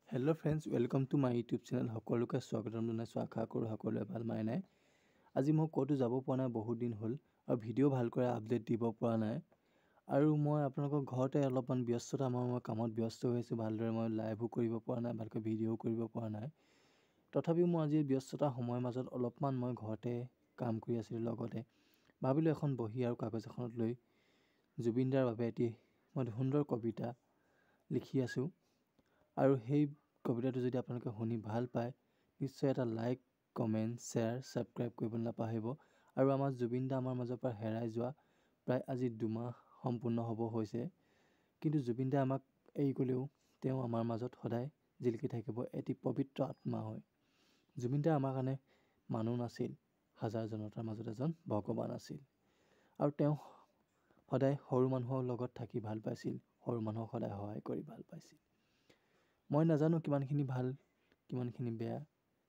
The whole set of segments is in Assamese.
Hello friends, welcome to my YouTube channel. সকলোকে স্বাগতম জনাইছো। আশা কৰোঁ সকলোৱে ভাল মানে নাই। আজি মই ক'তো যাব পৰা নাই, বহুত দিন হ'ল আৰু ভিডিঅ' ভালকৈ আপডেট দিব পৰা নাই। আৰু মই আপোনালোকৰ ঘৰতে অলপমান ব্যস্ততা মই কামত ব্যস্ত হৈ আছোঁ। ভালদৰে মই লাইভো কৰিব পৰা নাই, ভালকৈ ভিডিঅ'ও কৰিব পৰা নাই। তথাপিও মই আজি ব্যস্ততা সময়ৰ মাজত অলপমান মই ঘৰতে কাম কৰি আছিলোঁ। লগতে ভাবিলোঁ এখন বহি আৰু কাগজ এখনত লৈ জুবিন দাৰ বাবে এটি মই সুন্দৰ কবিতা লিখি আছোঁ। আৰু সেই কবিতাটো যদি আপোনালোকে শুনি ভাল পায়, নিশ্চয় এটা লাইক, কমেণ্ট, শ্বেয়াৰ, ছাবস্ক্ৰাইব কৰিবলৈ নাপাহৰিব। আৰু আমাৰ জুবিন দা আমাৰ মাজৰ পৰা হেৰাই যোৱা প্ৰায় আজি 2 মাহ সম্পূৰ্ণ হ'ব হৈছে। কিন্তু জুবিন দাই আমাক এৰি গ'লেও তেওঁ আমাৰ মাজত সদায় জিলিকি থাকিব, এটি পবিত্ৰ আত্মা হয়। জুবিন দা আমাৰ কাৰণে মানুহ নাছিল, হাজাৰ জনতাৰ মাজত এজন ভগৱান আছিল। আৰু তেওঁ সদায় সৰু মানুহৰ লগত থাকি ভাল পাইছিল, সৰু মানুহক সদায় সহায় কৰি ভাল পাইছিল। মই নাজানো কিমানখিনি ভাল, কিমানখিনি বেয়া,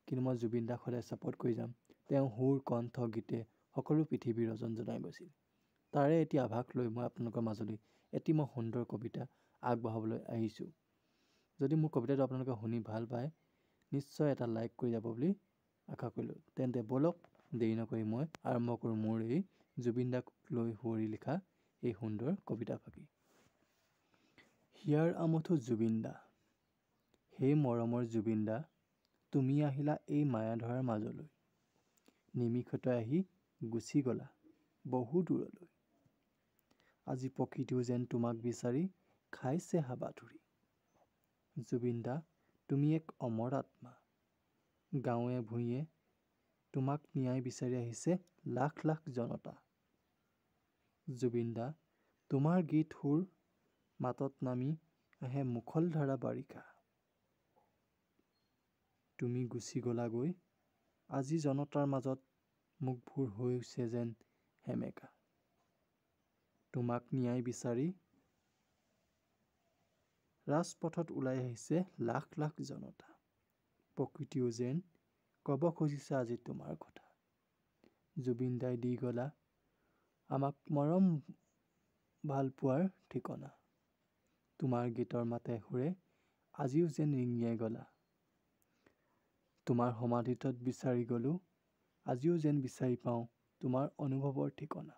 কিন্তু মই জুবিন দাক সদায় ছাপোৰ্ট কৰি যাম। তেওঁ সুৰ, কণ্ঠ, গীতে সকলো পৃথিৱীৰ ৰজন জনাই গৈছিল। তাৰে এটি আভাস লৈ মই আপোনালোকৰ মাজলৈ এটি মই সুন্দৰ কবিতা আগবঢ়াবলৈ আহিছোঁ। যদি মোৰ কবিতাটো আপোনালোকে শুনি ভাল পায়, নিশ্চয় এটা লাইক কৰি যাব বুলি আশা কৰিলোঁ। তেন্তে ব'লক দেৰি নকৰি মই আৰম্ভ কৰোঁ মোৰ এই জুবিন দাক লৈ সুঁৱৰি লিখা এই সুন্দৰ কবিতাফাঁকি। হিয়াৰ আমঠু জুবিন দা, সেই মৰমৰ জুবিন দা, তুমি আহিলা এই মায়াধৰাৰ মাজলৈ। নিমিষতে আহি গুচি গ'লা বহু দূৰলৈ। আজি প্ৰকৃতিও যেন তোমাক বিচাৰি খাইছে হাবাথুৰি। জুবিন দা, তুমি এক অমৰ আত্মা, গাঁৱে ভূঞে তোমাক ন্যায় বিচাৰি আহিছে লাখ লাখ জনতা। জুবিন দা, তোমাৰ গীত সুৰ মাতত নামি আহে মুখলধাৰা বাৰিষা। তুমি গুচি গ'লাগৈ, আজি জনতাৰ মাজত মুখবোৰ হৈছে যেন সেমেকা। তোমাক ন্যায় বিচাৰি ৰাজপথত ওলাই আহিছে লাখ লাখ জনতা। প্ৰকৃতিও যেন ক'ব খুজিছে আজি তোমাৰ কথা। জুবিন দাই দি গ'লা আমাক মৰম ভাল পোৱাৰ ঠিকনা। তোমাৰ গীতৰ মাতে সুৰে আজিও যেন ৰিঙিয়াই গ'লা। তোমাৰ সমাধিত বিচাৰি গ'লোঁ, আজিও যেন বিচাৰি পাওঁ তোমাৰ অনুভৱৰ ঠিকনা।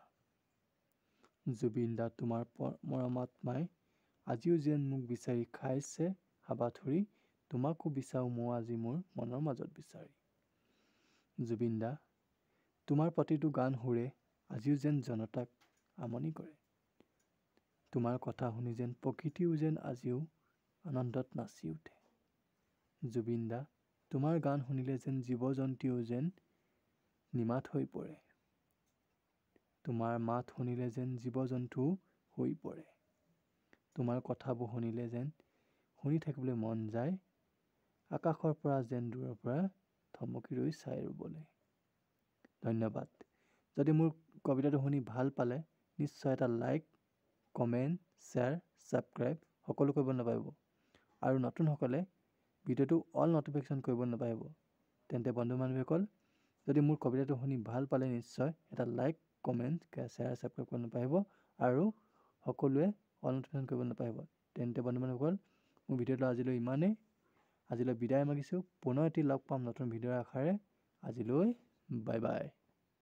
জুবিন দা, তোমাৰ মৰম আত্মাই আজিও যেন মোক বিচাৰি খাইছে হাবাথুৰি। তোমাকো বিচাৰোঁ মই আজি মোৰ মনৰ মাজত বিচাৰি। জুবিন দা, তোমাৰ প্ৰতিটো গান সুৰে আজিও যেন জনতাক আমনি কৰে। তোমাৰ কথা শুনি যেন প্ৰকৃতিও যেন আজিও আনন্দত নাচি উঠে। জুবিন দা, তোমাৰ গান শুনিলে যেন জীৱ জন্তুও যেন নিমাত হৈ পৰে। তোমাৰ মাত শুনিলে যেন জীৱ জন্তুও হৈ পৰে। তোমাৰ কথাবোৰ শুনিলে যেন শুনি থাকিবলৈ মন যায়, আকাশৰ পৰা যেন দূৰৰ পৰা থমকি ৰৈ চাই ৰ'বলৈ। ধন্যবাদ। যদি মোৰ কবিতাটো শুনি ভাল পালে, নিশ্চয় এটা লাইক, কমেণ্ট, শ্বেয়াৰ, ছাবস্ক্ৰাইব সকলো কৰিব নাপাহৰিব। আৰু নতুনসকলে ভিডিঅ'টো অল নটিফিকেশ্যন কৰিব নাপাহৰিব। তেন্তে বন্ধু বান্ধৱীসকল, যদি মোৰ কবিতাটো শুনি ভাল পালে, নিশ্চয় এটা লাইক, কমেণ্ট, শ্বেয়াৰ, ছাবস্ক্ৰাইব কৰিব নাপাহৰিব। আৰু সকলোৱে অল নটিফিকেশ্যন কৰিব নাপাহৰিব। তেন্তে বন্ধু বান্ধৱীসকল, মোৰ ভিডিঅ'টো আজিলৈ ইমানেই। আজিলৈ বিদায় মাগিছোঁ। পুনৰ এটি লগ পাম নতুন ভিডিঅ'ৰ আশাৰে। আজিলৈ বাই বাই।